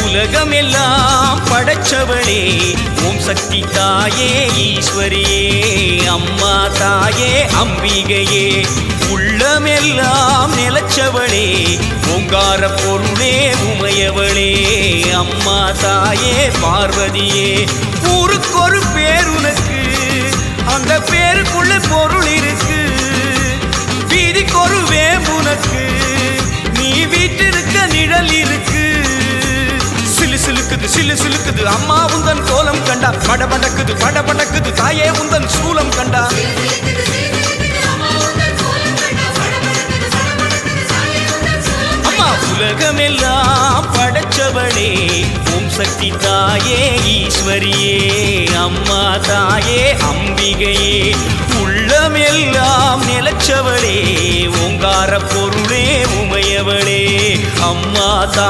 உலகமெல்லாம் படைச்சவளே ஓம் சக்தி தாயே ஈஸ்வரியே அம்மா தாயே அம்பிகையே உள்ளமெல்லாம் நிலச்சவளே ஓங்கார பொருளே உமையவளே அம்மா தாயே பார்வதியே ஊருக்கொரு பேர் உனக்கு அந்த பேருக்குள்ள பொருள் இருக்கு வீதிக்கொரு வேம்புனக்கு நீ வீட்டிருக்க நிழல் இருக்கு சிலு சிலுக்குது சிலு சிலுக்குது அம்மா உந்தன் கோலம் கண்டா படபடக்குது படபடக்குது தாயே உந்தன் சூலம் கண்டா அம்மா உலகமெல்லாம் படைச்சவளே ஓம் சக்தி தாயே ஈஸ்வரியே அம்மா தாயே அம்பிகையே உள்ளமெல்லாம் நிலச்சவளே ஓங்கார பொருளே உமையவளே அம்மா தா